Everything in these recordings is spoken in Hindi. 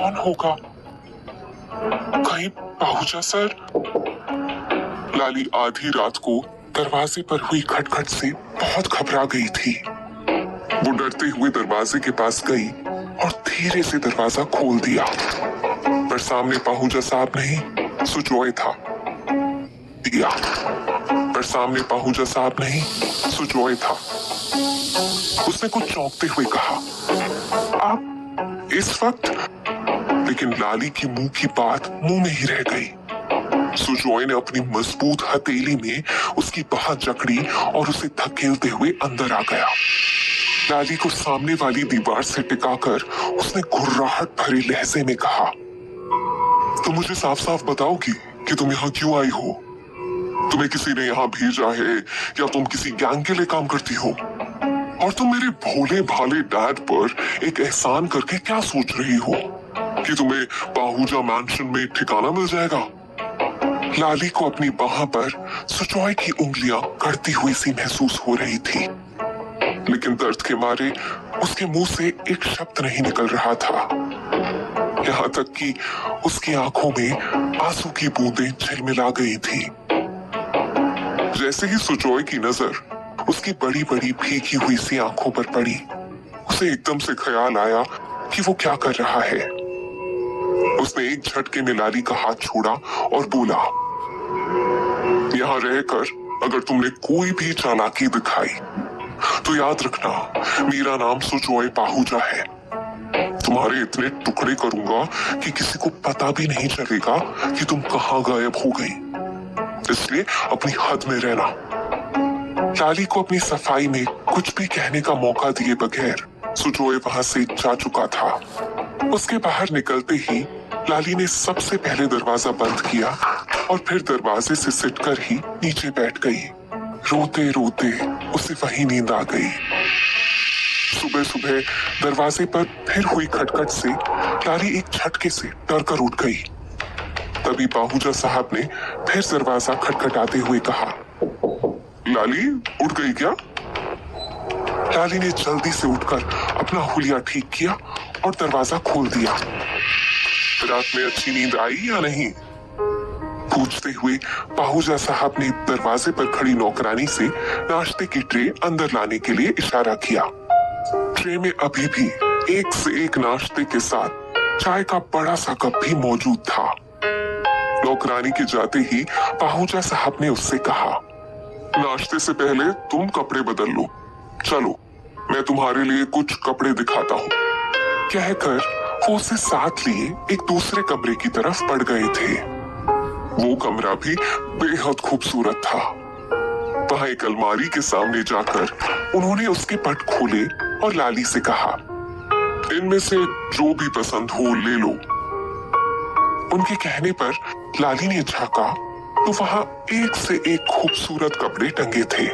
कौन होगा? कहीं पाहुजा सर? लाली आधी रात को दरवाजे पर हुई खटखट से बहुत घबरा गई थी। वो डरते हुए दरवाजे के पास गई और धीरे से दरवाजा खोल दिया, पर सामने पाहुजा साहब नहीं, सुजॉय था। पर सामने पाहुजा साहब नहीं, सुजॉय था। उसने कुछ चौंकते हुए कहा, आप इस वक्त? लेकिन लाली की मुंह की बात मुंह में ही रह गई। सुजॉय ने अपनी मजबूत हथेली में उसकी बाह जकड़ी और उसे धकेलते हुए अंदर आ गया। लाली को सामने वाली दीवार से टिकाकर उसने घुर्राहट भरे लहजे में कहा, तुम मुझे साफ साफ बताओगी कि तुम यहाँ क्यों आई हो? तुम्हें किसी ने यहाँ भेजा है या तुम किसी गैंग के लिए काम करती हो? और तुम मेरे भोले भाले डैड पर एक एहसान करके क्या सोच रही हो कि तुम्हें पाहुजा मैंशन में ठिकाना मिल जाएगा? लाली को अपनी बाह पर सुजॉय की उंगलियां कड़ती हुई सी महसूस हो रही थी, लेकिन दर्द के मारे उसके मुंह से एक शब्द नहीं निकल रहा था। यहाँ तक कि उसकी आंखों में आंसू की बूंदें झिलमिला गई थी। जैसे ही सुजॉय की नजर उसकी बड़ी बड़ी भीगी हुई सी आंखों पर पड़ी, उसे एकदम से ख्याल आया कि वो क्या कर रहा है। उसने एक झटके में लाली का हाथ छोड़ा और बोला, यहाँ रहकर अगर तुमने कोई भी चालाकी दिखाई तो याद रखना, मेरा नाम सुजॉय पाहुजा है। तुम्हारे इतने टुकड़े करूंगा कि किसी को पता भी नहीं चलेगा कि तुम कहाँ गायब हो गई। इसलिए अपनी हद में रहना। लाली को अपनी सफाई में कुछ भी कहने का मौका दिए बगैर सुजॉय वहां से जा चुका था। उसके बाहर निकलते ही लाली ने सबसे पहले दरवाजा बंद किया और फिर दरवाजे से सिटकर ही नीचे बैठ गई। रोते रोते उसे वही नींद आ गई। सुबह सुबह दरवाजे पर फिर हुई खटखट से लाली एक झटके से डर कर उठ गई। तभी पाहुजा साहब ने फिर दरवाजा खटखटाते हुए कहा, लाली उठ गई क्या? लाली ने जल्दी से उठकर अपना हुलिया ठीक किया और दरवाजा खोल दिया। रात में अच्छी नींद आई या नहीं? पूछते हुए पाहुजा साहब ने दरवाजे पर खड़ी नौकरानी से नाश्ते की ट्रे अंदर लाने के लिए इशारा किया। ट्रे में अभी भी एक से एक नाश्ते के साथ चाय का बड़ा सा कप भी मौजूद था। नौकरानी के जाते ही पाहुजा साहब ने उससे कहा, नाश्ते से पहले तुम कपड़े बदल लो। चलो मैं तुम्हारे लिए कुछ कपड़े दिखाता हूँ। कहकर वो उसे साथ लिए एक दूसरे कमरे की तरफ बढ़ गए थे। वो कमरा भी बेहद खूबसूरत था। वहां एक अलमारी के सामने जाकर उन्होंने उसके पट खोले और लाली से कहा, इनमें से जो भी पसंद हो ले लो। उनके कहने पर लाली ने झांका तो वहां एक से एक खूबसूरत कपड़े टंगे थे।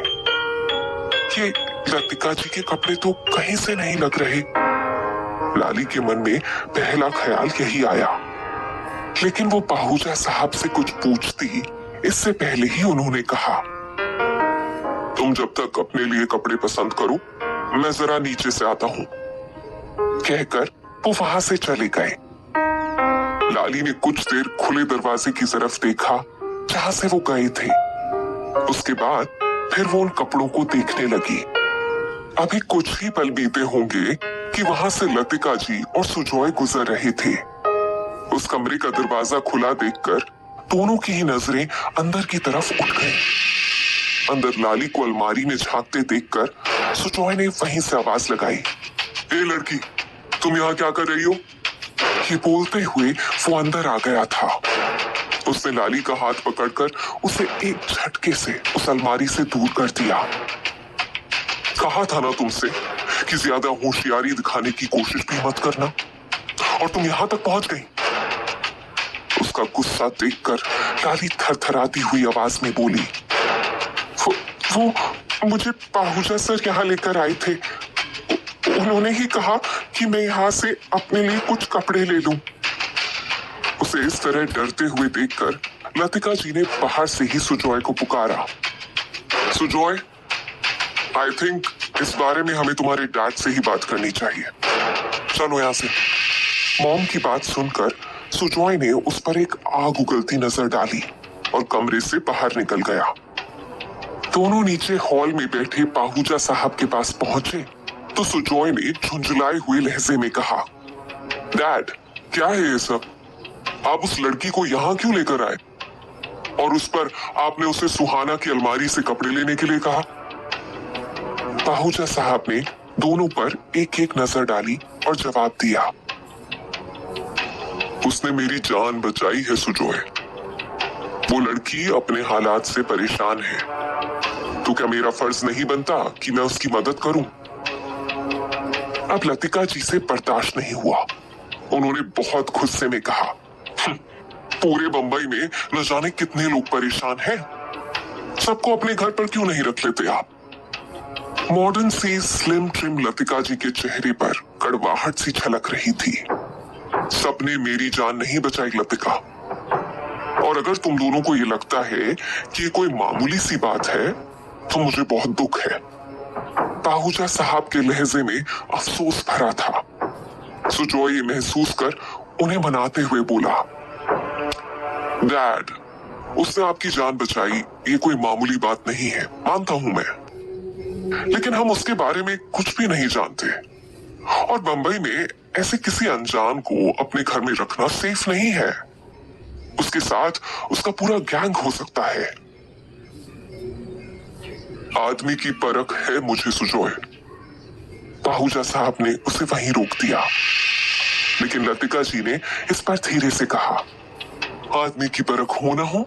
ये लतिका जी के कपड़े तो कहीं से नहीं लग रहे। लाली के मन में पहला ख्याल यही आया, लेकिन वो पाहुजा साहब से कुछ पूछती इससे पहले ही उन्होंने कहा, तुम जब तक अपने लिए कपड़े पसंद करो, मैं जरा नीचे से आता हूँ। कहकर वो वहां से चले गए। लाली ने कुछ देर खुले दरवाजे की तरफ देखा जहां से वो गए थे। उसके बाद फिर वो उन कपड़ों को देखने लगी। अभी कुछ ही पल बीते होंगे कि वहां से लतिका जी और सुजॉय गुजर रहे थे। उस कमरे का दरवाजा खुला देखकर दोनों की ही नजरें अंदर की तरफ उठ गईं। अंदर लाली को अलमारी में झांकते देखकर सुजॉय ने वहीं से आवाज लगाई, ए लड़की, तुम यहाँ क्या कर रही हो? ये बोलते हुए वो अंदर आ गया था। उसने लाली का हाथ पकड़कर उसे एक झटके से उस अलमारी से दूर कर दिया। कहा था ना तुमसे कि ज्यादा होशियारी दिखाने की कोशिश भी मत करना, और तुम यहां तक पहुंच गई। उसका गुस्सा देखकर लाली थरथराती हुई आवाज में बोली, वो मुझे पाहुजा सर यहाँ लेकर आए थे। उन्होंने ही कहा कि मैं यहाँ से अपने लिए कुछ कपड़े ले लूं। उसे इस तरह डरते हुए देखकर लतिका जी ने बाहर से ही सुजॉय को पुकारा, सुजॉय, आई थिंक इस बारे में हमें तुम्हारे डैड से ही बात करनी चाहिए। चलो यहाँ से। मॉम की बात सुनकर सुजॉय ने उस पर एक आग उगलती नजर डाली और कमरे से बाहर निकल गया। दोनों नीचे हॉल में बैठे पाहूजा साहब के पास पहुंचे तो सुजॉय ने झुंझुलाए हुए लहजे में कहा, डैड, क्या है ये सब? आप उस लड़की को यहाँ क्यों लेकर आए? और उस पर आपने उसे सुहाना की अलमारी से कपड़े लेने के लिए कहा। पाहूजा साहब ने दोनों पर एक एक नजर डाली और जवाब दिया, उसने मेरी जान बचाई है सुजॉय। वो लड़की अपने हालात से परेशान है, तो क्या मेरा फर्ज नहीं बनता कि मैं उसकी मदद करूं? अब लतिका जी से बर्दाश्त नहीं हुआ। उन्होंने बहुत गुस्से में कहा, पूरे बंबई में न जाने कितने लोग परेशान हैं, सबको अपने घर पर क्यों नहीं रख लेते आप? मॉडर्न सी स्लिम ट्रिम लतिका जी के चेहरे पर कड़वाहट सी छलक रही थी। सबने मेरी जान नहीं बचाई लतिका, और अगर तुम दोनों को ये लगता है कि ये कोई मामूली सी बात है तो मुझे बहुत दुख है। पाहूजा साहब के लहजे में अफसोस भरा था। सुजॉय ये महसूस कर उन्हें मनाते हुए बोला, डैड, उसने आपकी जान बचाई, ये कोई मामूली बात नहीं है, मानता हूं मैं, लेकिन हम उसके बारे में कुछ भी नहीं जानते और बंबई में ऐसे किसी अनजान को अपने घर में रखना सेफ नहीं है। उसके साथ उसका पूरा गैंग हो सकता है। आदमी की परख है मुझे सुजॉय। पाहूजा साहब ने उसे वहीं रोक दिया, लेकिन लतिका जी ने इस पर धीरे से कहा, आदमी की परख हो ना हो,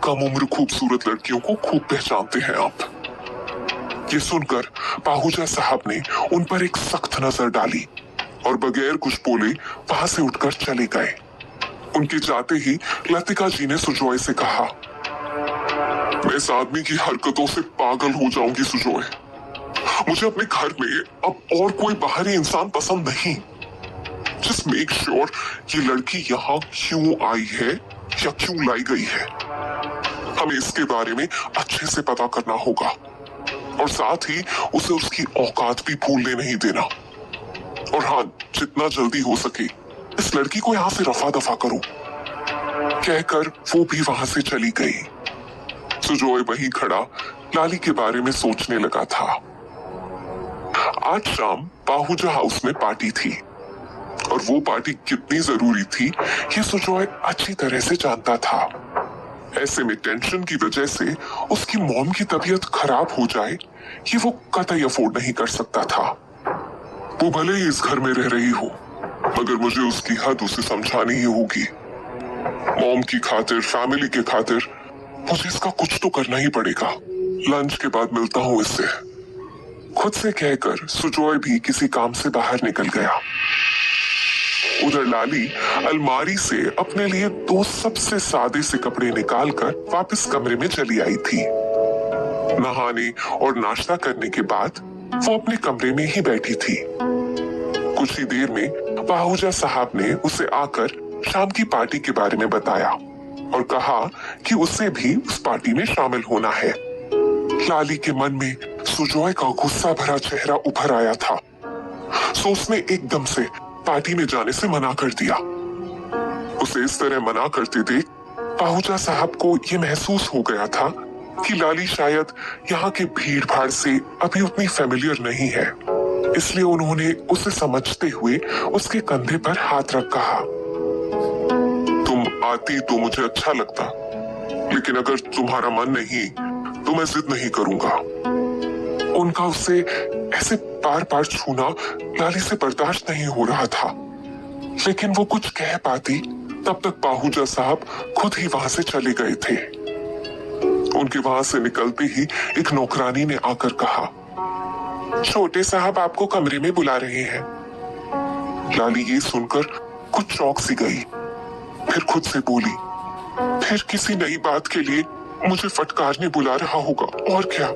कम उम्र खूबसूरत लड़कियों को खूब पहचानते हैं आप। ये सुनकर पाहूजा साहब ने उन पर एक सख्त नजर डाली और बगैर कुछ बोले वहां से उठकर चले गए। उनके जाते ही लतिका जी ने सुजॉय से कहा, मैं इस आदमी की हरकतों से पागल हो जाऊंगी सुजॉय। मुझे अपने घर में अब और कोई बाहरी इंसान पसंद नहीं। जस्ट मेक श्योर ये लड़की यहाँ क्यों आई है या क्यों लाई गई है, हमें इसके बारे में अच्छे से पता करना होगा और साथ ही उसे उसकी औकात भी भूलने नहीं देना। और हाँ, जितना जल्दी हो सके इस लड़की को यहाँ से रफा दफा करो। कहकर वो भी वहां से चली गई। सुजॉय वहीं खड़ा लाली के बारे में सोचने लगा था। आज शाम पाहूजा हाउस में पार्टी थी और वो पार्टी कितनी जरूरी थी ये सुजॉय अच्छी तरह से जानता था। ऐसे में टेंशन की वजह से उसकी मॉम की तबीयत खराब हो जाए ये वो कतई अफोर्ड नहीं कर सकता था। वो भले ही इस घर में रह रही हो, मगर मुझे उसकी हद उसे समझानी ही होगी। मॉम की खातिर, फैमिली के खातिर मुझे इसका कुछ तो करना ही पड़ेगा। लंच के बाद मिलता हूँ इससे, खुद से कहकर सुजॉय भी किसी काम से बाहर निकल गया। उधर लाली अलमारी से अपने लिए दो सबसे सादे से कपड़े निकालकर वापस कमरे में चली आई थी। नहाने और नाश्ता करने के बाद वो अपने कमरे में ही बैठी थी। कुछ ही देर में पाहूजा साहब ने उसे आकर शाम की पार्टी के बारे में बताया और कहा कि उसे भी उस पार्टी में शामिल होना है। लाली के मन में सुजॉय का गुस्सा भरा चेहरा उभर आया था, सो उसने एकदम से पार्टी में जाने से मना कर दिया। उसे इस तरह मना करते देख पाहूजा साहब को यह महसूस हो गया था कि लाली शायद यहाँ के भीड़ भाड़ से अभी उतनी फेमिलियर नहीं है, इसलिए उन्होंने उसे समझते हुए उसके कंधे पर हाथ रख कहा, तुम आती तो मुझे अच्छा लगता, लेकिन अगर तुम्हारा मन नहीं तो मैं जिद नहीं करूंगा। उनका उसे ऐसे बार बार छूना लाली से बर्दाश्त नहीं हो रहा था, लेकिन वो कुछ कह पाती तब तक पाहूजा साहब खुद ही वहां से चले गए थे। उनके वहां से निकलते ही एक नौकरानी ने आकर कहा, छोटे साहब आपको कमरे में बुला रहे हैं। लाली ये सुनकर कुछ चौंक सी गई, फिर खुद से बोली, फिर किसी नई बात के लिए मुझे फटकारने बुला रहा होगा और क्या।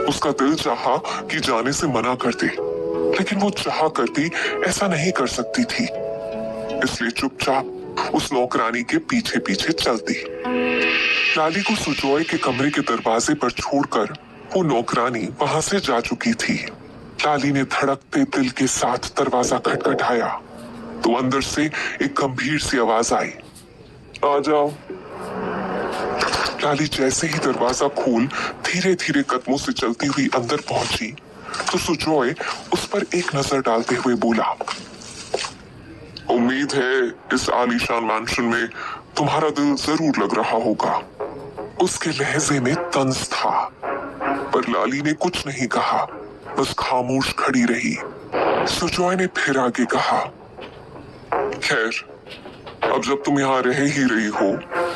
उसका दिल चाहा कि जाने से मना कर दे, लेकिन वो चाह कर भी ऐसा नहीं कर सकती थी, इसलिए चुपचाप उस नौकरानी के पीछे पीछे चलती। लाली को सुजॉय के कमरे के दरवाजे पर छोड़कर वो नौकरानी वहां से जा चुकी थी। लाली ने धड़कते दिल के साथ दरवाजा खटखटाया। तो अंदर से एक गंभीर सी आवाज आई, आ जाओ। लाली जैसे ही दरवाजा खोल धीरे धीरे कदमों से चलती हुई अंदर पहुंची तो सुजॉय उस पर एक नजर डालते हुए बोला, उम्मीद है इस आलीशान मैंशन में तुम्हारा दिल जरूर लग रहा होगा। उसके लहजे में तंज था, पर लाली ने कुछ नहीं कहा, बस खामोश खड़ी रही। सुजॉय ने फिर आगे कहा, खैर, अब जब तुम यहाँ रह ही रही हो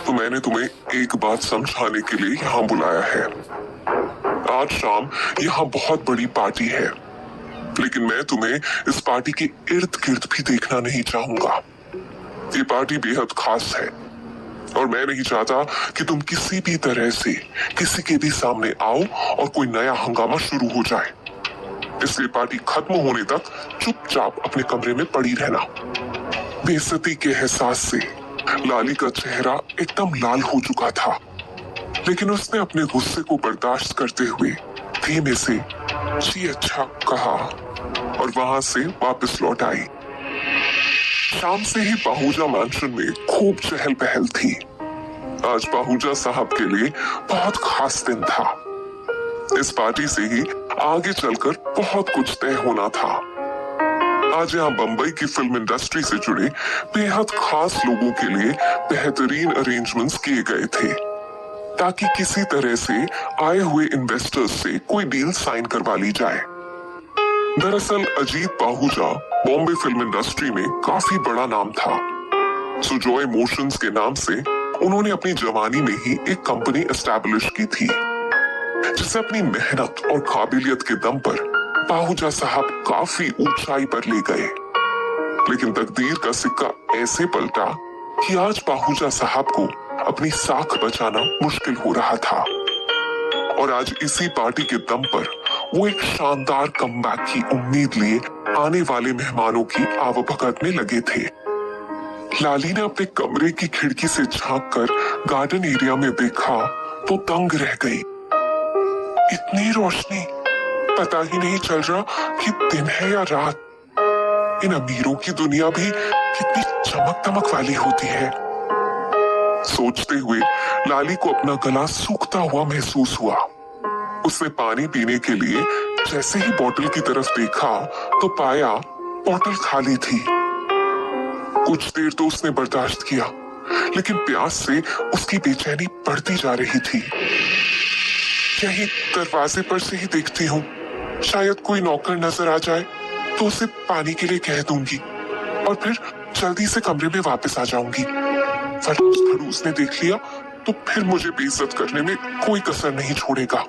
तो मैंने तुम्हें एक बात समझाने के लिए यहाँ बुलाया है। आज शाम यहाँ बहुत बड़ी पार्टी है, लेकिन मैं तुम्हें इस पार्टी के इर्द गिर्द भी देखना नहीं चाहूंगा। ये पार्टी बेहद खास है और मैं नहीं चाहता कि तुम किसी भी तरह से किसी के भी सामने आओ और कोई नया हंगामा शुरू हो जाए। इसलिए पार्टी खत्म होने तक चुपचाप अपने कमरे में पड़ी रहना। बेइज्जती के एहसास से लाली का चेहरा एकदम लाल हो चुका था, लेकिन उसने अपने गुस्से को बर्दाश्त करते हुए धीमे से जी अच्छा कहा और वहां से वापस लौट आई। शाम से ही पाहुजा मैंशन में खूब चहल पहल थी। आज पाहुजा साहब के लिए बहुत खास दिन था। इस पार्टी से ही आगे चलकर बहुत कुछ तय होना था। आज यहाँ बंबई की फिल्म इंडस्ट्री से जुड़े बेहद खास लोगों के लिए बेहतरीन अरेंजमेंट्स किए गए थे, ताकि किसी तरह से आए हुए इन्वेस्टर्स से कोई डील साइन करवा ली जाए। दरअसल अजीत पाहुजा बॉम्बे फिल्म इंडस्ट्री में काफी बड़ा नाम था। सुजॉय मोशंस के नाम से उन्होंने अपनी जवानी में ही एक कंपनी एस्टैब्लिश की थी, जिसे अपनी मेहनत और काबिलियत के दम पर पाहुजा साहब काफी ऊंचाई पर ले गए। लेकिन तकदीर का सिक्का ऐसे पलटा कि आज पाहुजा साहब को अपनी साख बचाना मुश्किल हो रहा था और आज इसी पार्टी के दम पर वो एक शानदार कमबैक की उम्मीद लिए आने वाले मेहमानों की आवभगत में लगे थे। लाली ने अपने कमरे की खिड़की से झांककर गार्डन एरिया में देखा तो दंग रह गई। इतनी रोशनी, पता ही नहीं चल रहा कि दिन है या रात। इन अमीरों की दुनिया भी कितनी चमक दमक वाली होती है। सोचते हुए लाली को अपना गला सूखता हुआ महसूस हुआ। उसने पानी पीने के लिए जैसे ही बोतल की तरफ देखा तो पाया बोतल खाली थी। कुछ देर तो उसने बर्दाश्त किया, लेकिन प्यास से उसकी बेचैनी बढ़ती जा रही थी। यही दरवाजे पर से ही देखती हूँ, शायद कोई नौकर नजर आ जाए तो उसे पानी के लिए कह दूंगी और फिर जल्दी से कमरे में वापस आ जाऊंगी। फड़ूस ने देख लिया तो फिर मुझे बेइज्जत करने में कोई कसर नहीं छोड़ेगा।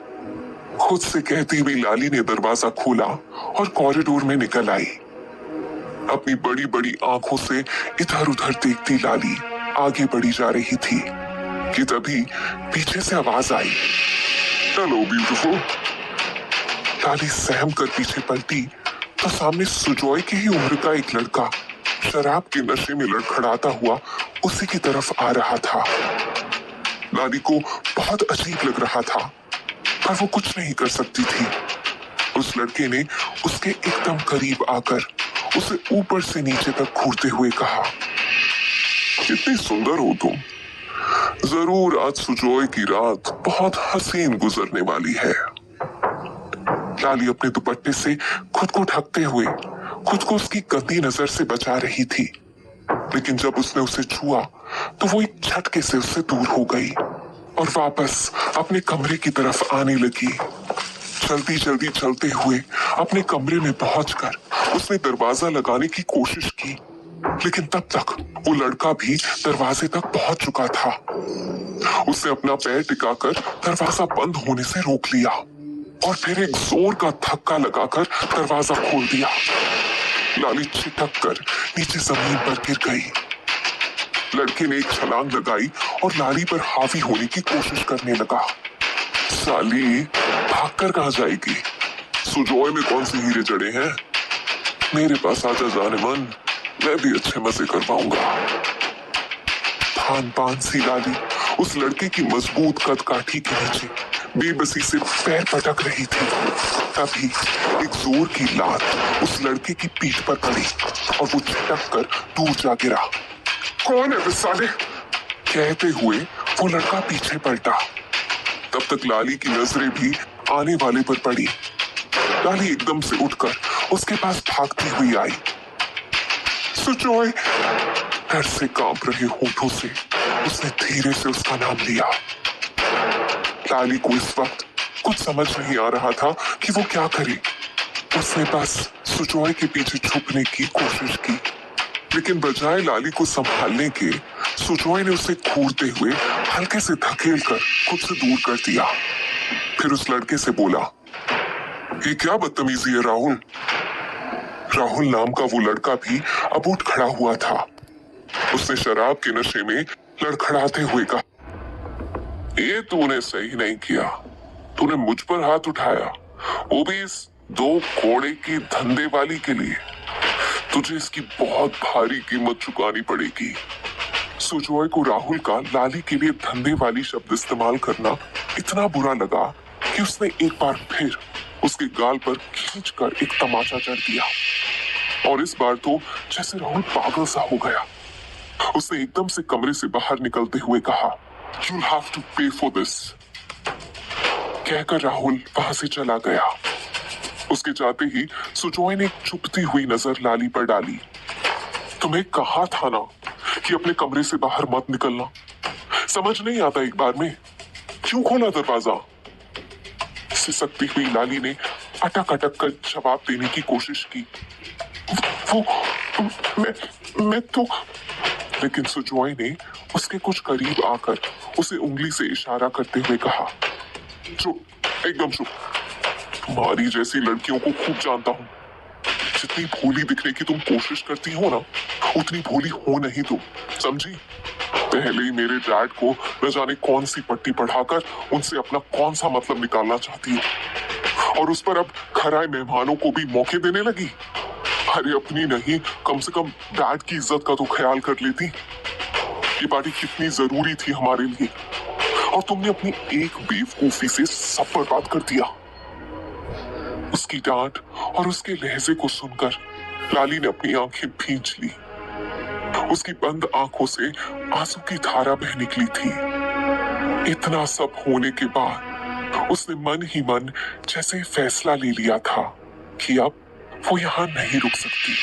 खुद से कहती हुई लाली ने दरवाजा खोला और कॉरिडोर में निकल आई। अपनी बड़ी बड़ी आंखों से इधर उधर देखती लाली आगे बढ़ी जा रही थी कि तभी पीछे से आवाज आई, हेलो ब्यूटीफुल। लाली सहम कर पीछे पलटी तो सामने सुजॉय की ही उम्र का एक लड़का शराब के नशे में लड़खड़ाता हुआ उसी की तरफ आ रहा था। लाली को बहुत अजीब लग रहा था, पर वो कुछ नहीं कर सकती थी। उस लड़के ने उसके एकदम करीब आकर उसे ऊपर से नीचे तक घूरते हुए कहा, कितनी सुंदर हो तुम। जरूर आज सुजॉय की रात बहुत हसीन गुजरने वाली है। लाली अपने दुपट्टे से खुद को ढकते हुए खुद को उसकी गंदी नजर से बचा रही थी, लेकिन जब उसने उसे छुआ तो वो एक झटके से उससे दूर हो गई और वापस अपने कमरे की तरफ आने लगी। जल्दी जल्दी चलते हुए अपने कमरे में पहुंचकर उसने दरवाजा लगाने की कोशिश की, लेकिन तब तक वो लड़का भी दरवाजे तक पहुंच चुका था। उसने अपना पैर टिकाकर दरवाजा बंद होने से रोक लिया और फिर एक जोर का धक्का लगाकर दरवाजा खोल दिया। लाली छिटक कर नीचे जमीन पर गिर गई। लड़के ने एक छलांग लगाई और लाली पर हावी होने की कोशिश करने लगा। साली भागकर कहां जाएगी? सुजॉय में कौन से हीरे जड़े हैं? मेरे पास आजा जाने मन, मैं भी अच्छे मजे करवाऊंगा। थान पान सी लाली उस लड़के की मजबूत कदकाठी के नीचे बेबसी से पैर पटक रही थी, तभी एक जोर की लात उस लड़के की पीठ पर पड़ी और वो झटक कर दूर जा गिरा। कौन है साले? कहते हुए वो लड़का पीछे पलटा। तब तक लाली की नजरें भी आने वाले पर पड़ी। लाली एकदम से उठकर उसके पास भागती हुई आई। सुजॉय! डर से कांप रहे होठों से उसने धीरे से उसका नाम लिया। लाली को इस वक्त कुछ समझ नहीं आ रहा था कि वो क्या करे। उसने बस सुजॉय के पीछे छुपने की कोशिश की, लेकिन बजाय लाली को संभालने के सुजॉय ने उसे घूरते हुए हल्के से धकेल कर खुद से दूर कर दिया। फिर उस लड़के से बोला, ये क्या बदतमीजी है राहुल? राहुल नाम का वो लड़का भी अब उठ खड़ा हुआ था। उसने शराब के नशे में लड़खड़ाते हुए कहा, ये तूने सही नहीं किया। तूने मुझ पर हाथ उठाया, वो भी इस 2 घोड़े की धंधे वाली के लिए। तुझे इसकी बहुत भारी कीमत चुकानी पड़ेगी। सुजॉय को राहुल का लाली के लिए धंधे वाली शब्द इस्तेमाल करना इतना बुरा लगा कि उसने एक बार फिर उसके गाल पर खींचकर एक तमाचा जड़ दिया। और इस बार तो जैसे राहुल पागल सा हो गया। उसने एकदम से कमरे से बाहर निकलते हुए कहा, You'll have to pay for this। कहकर राहुल वहां से चला गया। उसके जाते ही सुजॉय ने एक चुभती हुई नजर लाली पर डाली। तुम्हें कहा था ना कि अपने कमरे से बाहर मत निकलना। समझ नहीं आता एक बार में? क्यों खोला दरवाजा? सिसकती हुई लाली ने अटक अटक कर जवाब देने की कोशिश की। वो मैं तो। लेकिन सुजॉय ने उसके कुछ करीब आकर उसे उंगली से इशारा करते हुए कहा, चुप, एकदम चुप। तुम्हारी जैसी लड़कियों को खूब जानता हूं। जितनी भोली दिखने की तुम कोशिश करती हो ना, उतनी भोली हो नहीं तुम, समझी? पहले ही मेरे डैड को न जाने कौन सी पट्टी पढ़ाकर उनसे अपना कौन सा मतलब निकालना चाहती हो, और उस पर अब खराए मेहमानों को भी मौके देने लगी। अरे अपनी नहीं, कम से कम डैड की इज्जत का तो ख्याल कर लेती। ये पार्टी कितनी जरूरी थी हमारे लिए, और तुमने अपनी एक बेवकूफी से सब बर्बाद कर दिया। उसकी डांट और उसके लहजे को सुनकर लाली ने अपनी आंखें भींच ली। उसकी बंद आंखों से आंसू की धारा बह निकली थी। इतना सब होने के बाद उसने मन ही मन जैसे फैसला ले लिया था कि अब वो यहां नहीं रुक सकती।